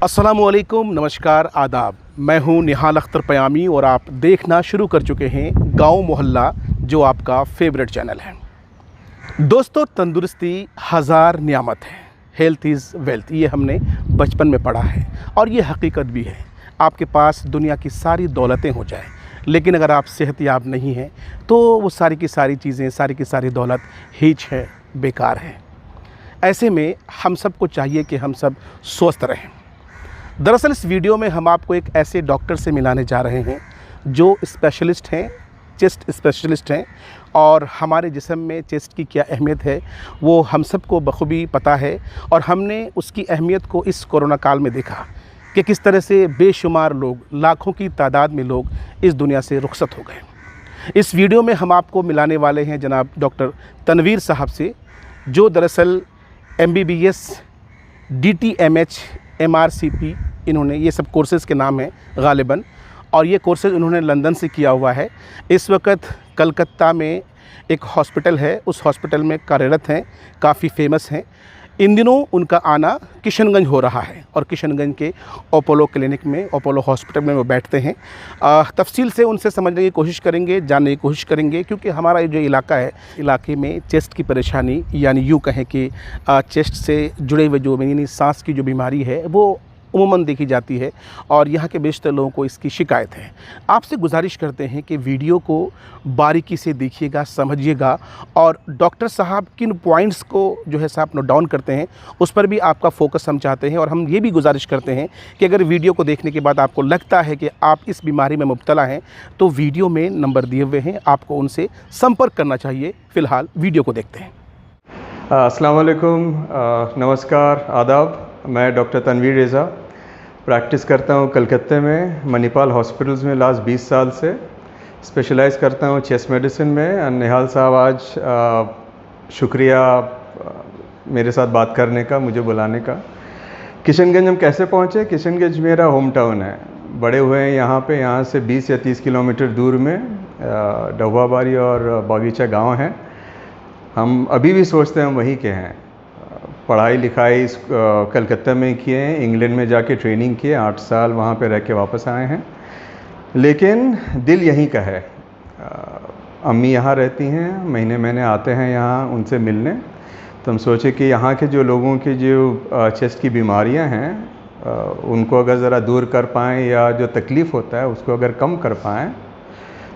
अस्सलामुअलैकुम, नमस्कार, आदाब। मैं हूं निहाल अख्तर पयामी और आप देखना शुरू कर चुके हैं गांव मोहल्ला, जो आपका फेवरेट चैनल है। दोस्तों, तंदुरुस्ती हज़ार नियामत है। हेल्थ इज़ वेल्थ, ये हमने बचपन में पढ़ा है और ये हकीकत भी है। आपके पास दुनिया की सारी दौलतें हो जाए, लेकिन अगर आप सेहतयाब नहीं हैं तो वो सारी की सारी चीज़ें, सारी की सारी दौलत हीच है, बेकार है। ऐसे में हम सबको चाहिए कि हम सब स्वस्थ रहें। दरअसल इस वीडियो में हम आपको एक ऐसे डॉक्टर से मिलाने जा रहे हैं जो स्पेशलिस्ट हैं, चेस्ट स्पेशलिस्ट हैं, और हमारे जिस्म में चेस्ट की क्या अहमियत है वो हम सबको बखूबी पता है। और हमने उसकी अहमियत को इस कोरोना काल में देखा कि किस तरह से बेशुमार लोग, लाखों की तादाद में लोग इस दुनिया से रुखसत हो गए। इस वीडियो में हम आपको मिलाने वाले हैं जनाब डॉक्टर तनवीर साहब से, जो दरअसल MBBS, DTMH, MRCP, इन्होंने ये सब कोर्सेज़ के नाम हैं ग़ालिबन, और ये कोर्सेज़ उन्होंने लंदन से किया हुआ है। इस वक्त कलकत्ता में एक हॉस्पिटल है, उस हॉस्पिटल में कार्यरत हैं, काफ़ी फेमस हैं। इन दिनों उनका आना किशनगंज हो रहा है और किशनगंज के अपोलो क्लिनिक में, अपोलो हॉस्पिटल में वो बैठते हैं। तफसील से उनसे समझने की कोशिश करेंगे, जानने की कोशिश करेंगे, क्योंकि हमारा ये जो इलाका है, इलाके में चेस्ट की परेशानी, यानी यूँ कहें कि चेस्ट से जुड़े हुए जो यानी सांस की जो बीमारी है वो उमूमन देखी जाती है और यहाँ के बेशतर लोगों को इसकी शिकायत है। आपसे गुजारिश करते हैं कि वीडियो को बारीकी से देखिएगा, समझिएगा, और डॉक्टर साहब किन पॉइंट्स को जो है साहब नोट डाउन करते हैं उस पर भी आपका फोकस हम चाहते हैं। और हम ये भी गुजारिश करते हैं कि अगर वीडियो को देखने के बाद आपको लगता है कि आप इस बीमारी में मुब्तला हैं तो वीडियो में नंबर दिए हुए हैं, आपको उनसे संपर्क करना चाहिए। फ़िलहाल वीडियो को देखते हैं। अस्सलाम वालेकुम, नमस्कार, आदाब। मैं डॉक्टर तनवीर रेज़ा प्रैक्टिस करता हूँ कलकत्ते में मणिपाल हॉस्पिटल्स में लास्ट 20 साल से। स्पेशलाइज़ करता हूँ चेस्ट मेडिसिन में। निहाल साहब, आज शुक्रिया मेरे साथ बात करने का, मुझे बुलाने का। किशनगंज हम कैसे पहुँचे? किशनगंज मेरा होम टाउन है, बड़े हुए हैं यहाँ पे। यहाँ से 20 या 30 किलोमीटर दूर में डहुआबारी और बागीचा गांव है। हम अभी भी सोचते हैं हम वहीं के हैं। पढ़ाई लिखाई कलकत्ता में किए हैं, इंग्लैंड में जाके ट्रेनिंग किए, 8 साल वहाँ पे रह के वापस आए हैं, लेकिन दिल यहीं का है। अम्मी यहाँ रहती हैं, महीने महीने आते हैं यहाँ उनसे मिलने। तो हम सोचे कि यहाँ के जो लोगों की जो चेस्ट की बीमारियाँ हैं उनको अगर ज़रा दूर कर पाएँ, या जो तकलीफ़ होता है उसको अगर कम कर पाएँ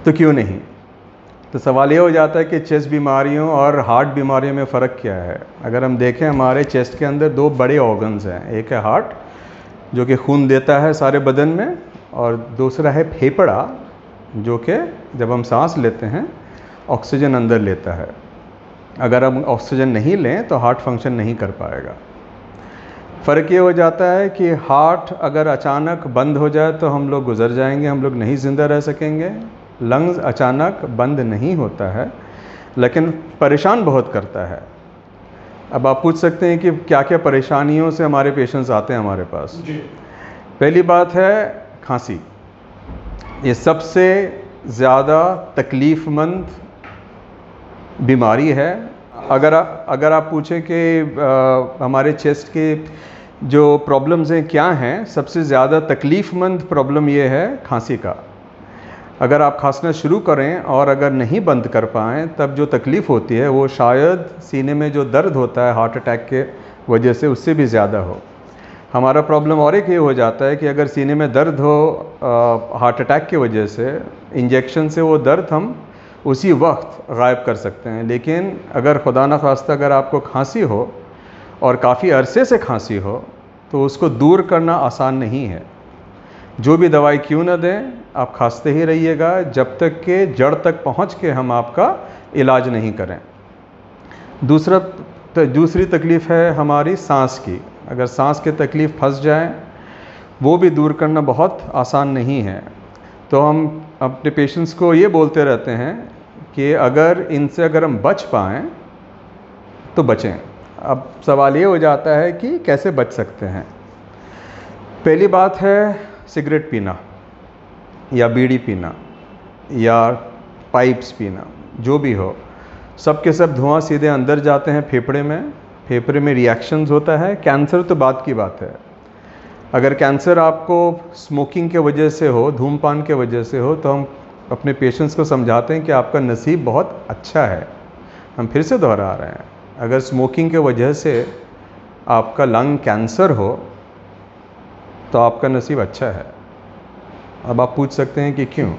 तो क्यों नहीं। तो सवाल ये हो जाता है कि चेस्ट बीमारियों और हार्ट बीमारियों में फ़र्क क्या है। अगर हम देखें, हमारे चेस्ट के अंदर 2 बड़े ऑर्गन्स हैं। एक है हार्ट, जो कि खून देता है सारे बदन में, और दूसरा है फेफड़ा, जो कि जब हम सांस लेते हैं ऑक्सीजन अंदर लेता है। अगर हम ऑक्सीजन नहीं लें तो हार्ट फंक्शन नहीं कर पाएगा। फ़र्क ये हो जाता है कि हार्ट अगर अचानक बंद हो जाए तो हम लोग गुजर जाएंगे, हम लोग नहीं ज़िंदा रह सकेंगे। लंग्स अचानक बंद नहीं होता है, लेकिन परेशान बहुत करता है। अब आप पूछ सकते हैं कि क्या क्या परेशानियों से हमारे पेशेंट्स आते हैं हमारे पास। पहली बात है खांसी। ये सबसे ज़्यादा तकलीफ़मंद बीमारी है। अगर आप पूछें कि हमारे चेस्ट के जो प्रॉब्लम्स हैं क्या हैं, सबसे ज़्यादा तकलीफ़मंद प्रॉब्लम ये है खांसी का। अगर आप खांसना शुरू करें और अगर नहीं बंद कर पाएँ, तब जो तकलीफ़ होती है वो शायद सीने में जो दर्द होता है हार्ट अटैक के वजह से, उससे भी ज़्यादा हो। हमारा प्रॉब्लम और एक ये हो जाता है कि अगर सीने में दर्द हो हार्ट अटैक की वजह से, इंजेक्शन से वो दर्द हम उसी वक्त गायब कर सकते हैं। लेकिन अगर खुदा न खास्ता अगर आपको खांसी हो और काफ़ी अरसे से खांसी हो, तो उसको दूर करना आसान नहीं है। जो भी दवाई क्यों न दें, आप खांसते ही रहिएगा जब तक कि जड़ तक पहुंच के हम आपका इलाज नहीं करें। दूसरी तकलीफ़ है हमारी सांस की। अगर सांस की तकलीफ़ फंस जाए, वो भी दूर करना बहुत आसान नहीं है। तो हम अपने पेशेंट्स को ये बोलते रहते हैं कि अगर हम बच पाएँ तो बचें। अब सवाल ये हो जाता है कि कैसे बच सकते हैं। पहली बात है सिगरेट पीना, या बीड़ी पीना, या पाइप्स पीना, जो भी हो, सब के सब धुआं सीधे अंदर जाते हैं फेफड़े में। फेफड़े में रिएक्शंस होता है। कैंसर तो बात की बात है, अगर कैंसर आपको स्मोकिंग के वजह से हो, धूमपान के वजह से हो, तो हम अपने पेशेंट्स को समझाते हैं कि आपका नसीब बहुत अच्छा है। हम फिर से दोहरा रहे हैं, अगर स्मोकिंग के वजह से आपका लंग कैंसर हो तो आपका नसीब अच्छा है। अब आप पूछ सकते हैं कि क्यों?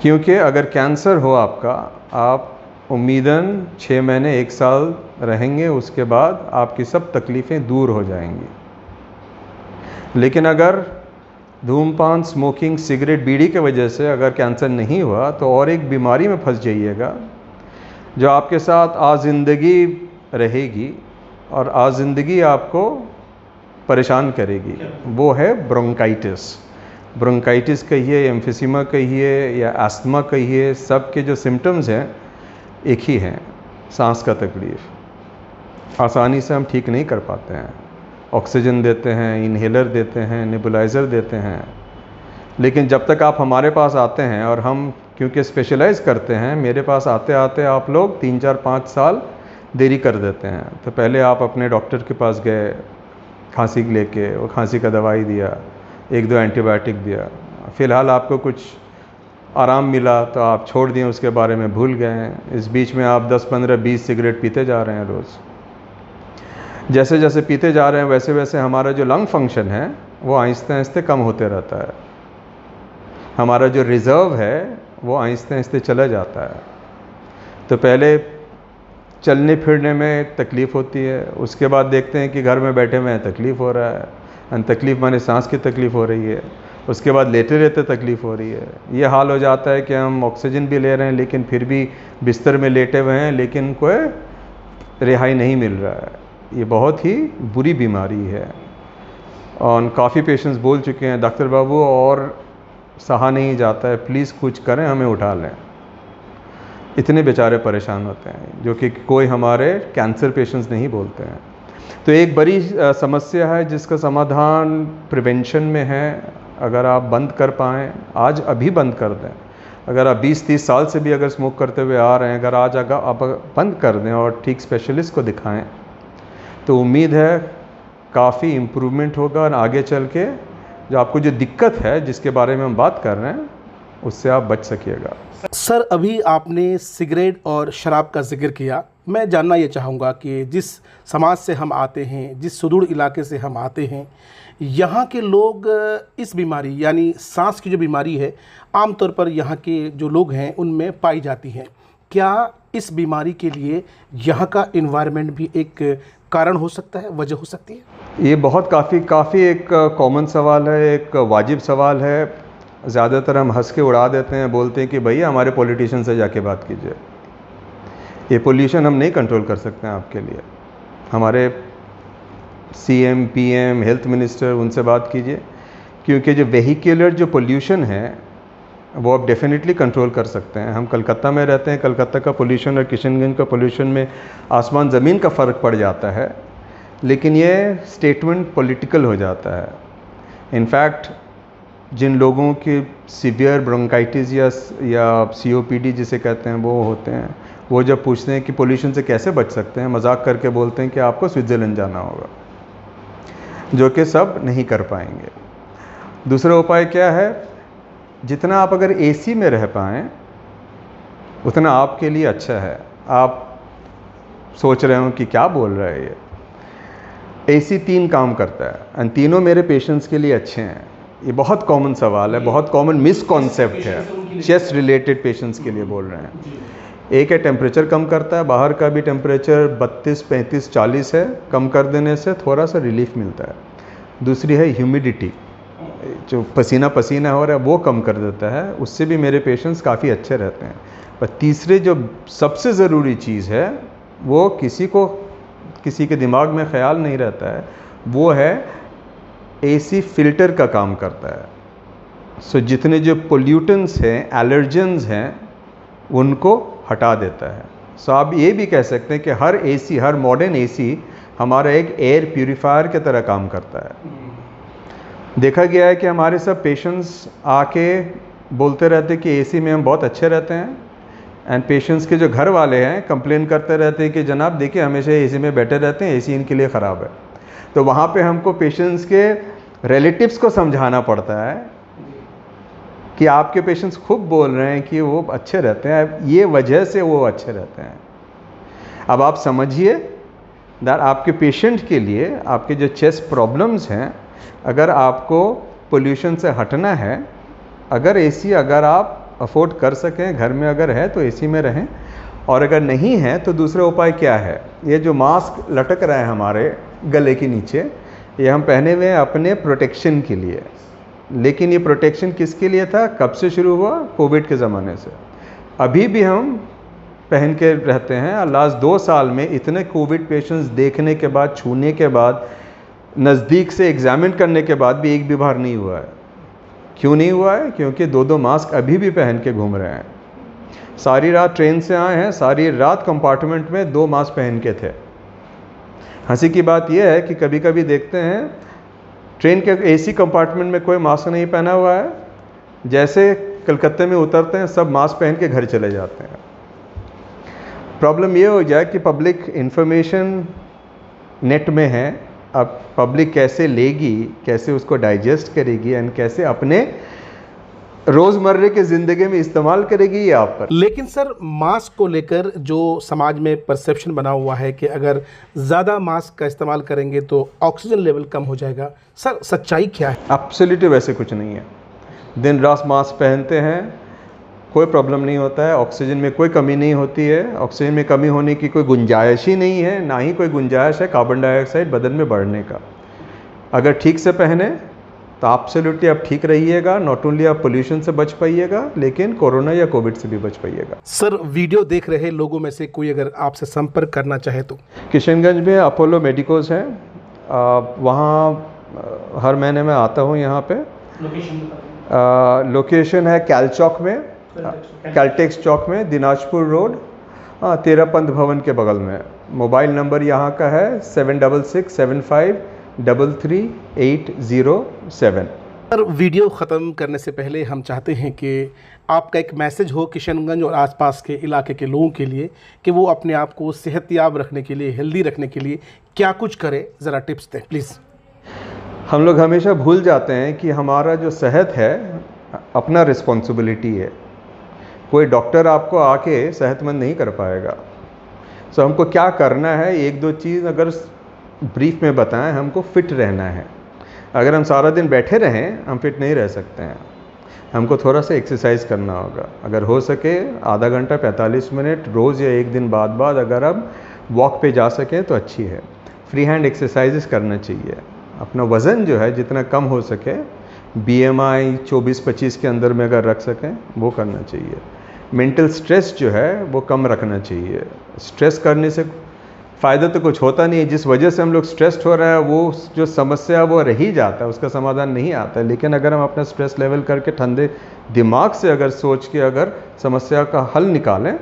क्योंकि अगर कैंसर हो आपका, आप उम्मीदन 6 महीने 1 साल रहेंगे, उसके बाद आपकी सब तकलीफ़ें दूर हो जाएंगी। लेकिन अगर धूमपान, स्मोकिंग, सिगरेट, बीड़ी के वजह से अगर कैंसर नहीं हुआ तो और एक बीमारी में फंस जाइएगा जो आपके साथ आज़िंदगी रहेगी और आज़िंदगी आपको परेशान करेगी। वो है ब्रोंकाइटिस। ब्रोंकाइटिस कहिए, एम्फिसीमा कहिए या अस्थमा कहिए, सब के जो सिम्टम्स हैं एक ही हैं, सांस का तकलीफ़। आसानी से हम ठीक नहीं कर पाते हैं। ऑक्सीजन देते हैं, इन्हेलर देते हैं, नेबुलाइज़र देते हैं, लेकिन जब तक आप हमारे पास आते हैं, और हम क्योंकि स्पेशलाइज़ करते हैं, मेरे पास आते आते आप लोग 3, 4, 5 साल देरी कर देते हैं। तो पहले आप अपने डॉक्टर के पास गए, खांसी लेके, वो खांसी का दवाई दिया, 1-2 एंटीबायोटिक दिया, फ़िलहाल आपको कुछ आराम मिला तो आप छोड़ दिए, उसके बारे में भूल गए हैं। इस बीच में आप 10, 15, 20 सिगरेट पीते जा रहे हैं रोज़। जैसे जैसे पीते जा रहे हैं वैसे वैसे हमारा जो लंग फंक्शन है वो आहिस्ते आहिस्ते कम होते रहता है। हमारा जो रिज़र्व है वो आहिस्ते आहिस्ते चला जाता है। तो पहले चलने फिरने में तकलीफ़ होती है, उसके बाद देखते हैं कि घर में बैठे हुए हैं तकलीफ़ हो रहा है, तकलीफ़ माने सांस की तकलीफ़ हो रही है, उसके बाद लेटे रहते तकलीफ़ हो रही है। ये हाल हो जाता है कि हम ऑक्सीजन भी ले रहे हैं लेकिन फिर भी बिस्तर में लेटे हुए हैं, लेकिन कोई रिहाई नहीं मिल रहा है। ये बहुत ही बुरी बीमारी है और काफ़ी पेशेंट्स बोल चुके हैं, डॉक्टर बाबू और सहा नहीं जाता है, प्लीज़ कुछ करें, हमें उठा लें। इतने बेचारे परेशान होते हैं, जो कि कोई हमारे कैंसर पेशेंट्स नहीं बोलते हैं। तो एक बड़ी समस्या है जिसका समाधान प्रिवेंशन में है। अगर आप बंद कर पाएँ, आज अभी बंद कर दें। अगर आप 20-30 साल से भी अगर स्मोक करते हुए आ रहे हैं, अगर आज अगर आप बंद कर दें और ठीक स्पेशलिस्ट को दिखाएं, तो उम्मीद है काफ़ी इम्प्रूवमेंट होगा और आगे चल के जो आपको जो दिक्कत है जिसके बारे में हम बात कर रहे हैं उससे आप बच सकिएगा। सर, अभी आपने सिगरेट और शराब का जिक्र किया। मैं जानना ये चाहूँगा कि जिस समाज से हम आते हैं, जिस सुदूर इलाके से हम आते हैं, यहाँ के लोग इस बीमारी यानी सांस की जो बीमारी है आमतौर पर यहाँ के जो लोग हैं उनमें पाई जाती है। क्या इस बीमारी के लिए यहाँ का इन्वायरमेंट भी एक कारण हो सकता है, वजह हो सकती है? ये बहुत काफ़ी एक कॉमन सवाल है, एक वाजिब सवाल है। ज़्यादातर हम हंस के उड़ा देते हैं, बोलते हैं कि भैया हमारे पॉलिटिशियन से जाके बात कीजिए। ये पोल्यूशन हम नहीं कंट्रोल कर सकते हैं आपके लिए। हमारे CM, PM, हेल्थ मिनिस्टर, उनसे बात कीजिए, क्योंकि जो वेहिकुलर जो पोल्यूशन है वो आप डेफिनेटली कंट्रोल कर सकते हैं। हम कलकत्ता में रहते हैं, कलकत्ता का पोल्यूशन और किशनगंज का पोल्यूशन में आसमान ज़मीन का फ़र्क पड़ जाता है, लेकिन ये स्टेटमेंट पॉलिटिकल हो जाता है। इनफैक्ट जिन लोगों की सीवियर ब्रोंकाइटिस या COPD जिसे कहते हैं वो होते हैं, वो जब पूछते हैं कि पोल्यूशन से कैसे बच सकते हैं, मजाक करके बोलते हैं कि आपको स्विट्ज़रलैंड जाना होगा, जो कि सब नहीं कर पाएंगे। दूसरा उपाय क्या है? जितना आप अगर AC में रह पाएँ उतना आपके लिए अच्छा है। आप सोच रहे हो कि क्या बोल रहा है ये। AC 3 काम करता है और तीनों मेरे पेशेंट्स के लिए अच्छे हैं। ये बहुत कॉमन सवाल है, बहुत कॉमन मिसकॉन्सेप्ट है। चेस्ट रिलेटेड पेशेंट्स के लिए बोल रहे हैं। एक है टेम्परेचर कम करता है, बाहर का भी टेम्परेचर 32, 35, 40 है, कम कर देने से थोड़ा सा रिलीफ मिलता है। दूसरी है ह्यूमिडिटी, जो पसीना पसीना हो रहा है वो कम कर देता है, उससे भी मेरे पेशेंट्स काफ़ी अच्छे रहते हैं। और तीसरे जो सबसे ज़रूरी चीज़ है वो किसी के दिमाग में ख्याल नहीं रहता है, वो है AC फ़िल्टर का काम करता है। सो जितने जो पोल्यूटेंट्स हैं, एलर्जेंस हैं, उनको हटा देता है। सो आप ये भी कह सकते हैं कि हर मॉडर्न AC हमारा एक एयर प्यूरीफायर की तरह काम करता है। देखा गया है कि हमारे सब पेशेंट्स आके बोलते रहते हैं कि AC में हम बहुत अच्छे रहते हैं, एंड पेशेंट्स के जो घर वाले हैं कंप्लेन करते रहते हैं कि जनाब देखिए हमेशा AC में बैठे रहते हैं, AC इनके लिए ख़राब है। तो वहाँ पे हमको पेशेंट्स के रिलेटिव्स को समझाना पड़ता है कि आपके पेशेंट्स खूब बोल रहे हैं कि वो अच्छे रहते हैं, ये वजह से वो अच्छे रहते हैं। अब आप समझिए दैट आपके पेशेंट के लिए आपके जो चेस्ट प्रॉब्लम्स हैं, अगर आपको पोल्यूशन से हटना है, अगर एसी अगर आप अफोर्ड कर सकें, घर में अगर है तो एसी में रहें, और अगर नहीं है तो दूसरा उपाय क्या है? ये जो मास्क लटक रहा है हमारे गले के नीचे, ये हम पहने हुए हैं अपने प्रोटेक्शन के लिए। लेकिन ये प्रोटेक्शन किसके लिए था? कब से शुरू हुआ? कोविड के ज़माने से। अभी भी हम पहन के रहते हैं, और लास्ट 2 साल में इतने कोविड पेशेंट्स देखने के बाद, छूने के बाद, नज़दीक से एग्जामिन करने के बाद भी एक भी बार नहीं हुआ है। क्यों नहीं हुआ है? क्योंकि 2-2 मास्क अभी भी पहन के घूम रहे हैं। सारी रात ट्रेन से आए हैं, सारी रात कंपार्टमेंट में 2 मास्क पहन के थे। हंसी की बात यह है कि कभी कभी देखते हैं ट्रेन के एसी कंपार्टमेंट में कोई मास्क नहीं पहना हुआ है, जैसे कलकत्ते में उतरते हैं सब मास्क पहन के घर चले जाते हैं। प्रॉब्लम ये हो जाए कि पब्लिक इंफॉर्मेशन नेट में है, अब पब्लिक कैसे लेगी, कैसे उसको डाइजेस्ट करेगी, एंड कैसे अपने रोज़मर्रे की ज़िंदगी में इस्तेमाल करेगी, ये आप पर। लेकिन सर, मास्क को लेकर जो समाज में परसेप्शन बना हुआ है कि अगर ज़्यादा मास्क का इस्तेमाल करेंगे तो ऑक्सीजन लेवल कम हो जाएगा, सर सच्चाई क्या है? एब्सोल्युटली वैसे कुछ नहीं है। दिन रात मास्क पहनते हैं, कोई प्रॉब्लम नहीं होता है, ऑक्सीजन में कोई कमी नहीं होती है। ऑक्सीजन में कमी होने की कोई गुंजाइश ही नहीं है, ना ही कोई गुंजाइश है कार्बन डाइऑक्साइड बदन में बढ़ने का। अगर ठीक से पहने तो एब्सोल्युटली आप ठीक रहिएगा। नॉट ओनली आप पोल्यूशन से बच पाइएगा, लेकिन कोरोना या कोविड से भी बच पाइएगा। सर, वीडियो देख रहे लोगों में से कोई अगर आपसे संपर्क करना चाहे तो? किशनगंज में अपोलो मेडिकोज है, वहाँ हर महीने में आता हूँ। यहाँ पे लोकेशन है कैल चौक में, कैलटेक्स चौक में, दिनाजपुर रोड, 13 पंथ भवन के बगल में। मोबाइल नंबर यहाँ का है 7667533807। सर, वीडियो ख़त्म करने से पहले हम चाहते हैं कि आपका एक मैसेज हो किशनगंज और आसपास के इलाके के लोगों के लिए कि वो अपने आप को सेहतयाब रखने के लिए, हेल्दी रखने के लिए क्या कुछ करें, ज़रा टिप्स दें प्लीज़। हम लोग हमेशा भूल जाते हैं कि हमारा जो सेहत है अपना रिस्पॉन्सिबिलिटी है। कोई डॉक्टर आपको आके सेहतमंद नहीं कर पाएगा। सो हमको क्या करना है, 1-2 चीज़ अगर ब्रीफ में बताएं। हमको फिट रहना है। अगर हम सारा दिन बैठे रहें, हम फिट नहीं रह सकते हैं। हमको थोड़ा सा एक्सरसाइज करना होगा। अगर हो सके आधा घंटा 45 मिनट रोज़ या एक दिन बाद अगर हम वॉक पे जा सकें तो अच्छी है। फ्री हैंड एक्सरसाइजेस करना चाहिए। अपना वज़न जो है जितना कम हो सके, BMI 24-25 के अंदर में अगर रख सकें वो करना चाहिए। मेंटल स्ट्रेस जो है वो कम रखना चाहिए। स्ट्रेस करने से फ़ायदा तो कुछ होता नहीं है। जिस वजह से हम लोग स्ट्रेस्ड हो रहा है वो जो समस्या वो रह ही जाता है, उसका समाधान नहीं आता है। लेकिन अगर हम अपना स्ट्रेस लेवल करके ठंडे दिमाग से अगर सोच के अगर समस्या का हल निकालें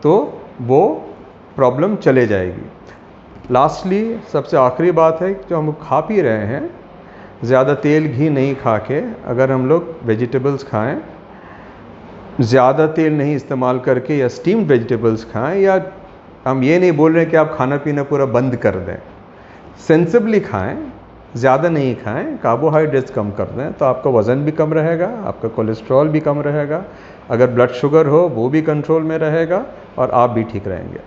तो वो प्रॉब्लम चले जाएगी। लास्टली सबसे आखिरी बात है, जो हम खा पी रहे हैं, ज़्यादा तेल घी नहीं खा के अगर हम लोग वेजिटेबल्स खाएं, ज़्यादा तेल नहीं इस्तेमाल करके या स्टीम्ड वेजिटेबल्स खाएं, या हम ये नहीं बोल रहे हैं कि आप खाना पीना पूरा बंद कर दें, सेंसिबली खाएं, ज़्यादा नहीं खाएं, कार्बोहाइड्रेट्स कम कर दें, तो आपका वज़न भी कम रहेगा, आपका कोलेस्ट्रॉल भी कम रहेगा, अगर ब्लड शुगर हो वो भी कंट्रोल में रहेगा और आप भी ठीक रहेंगे।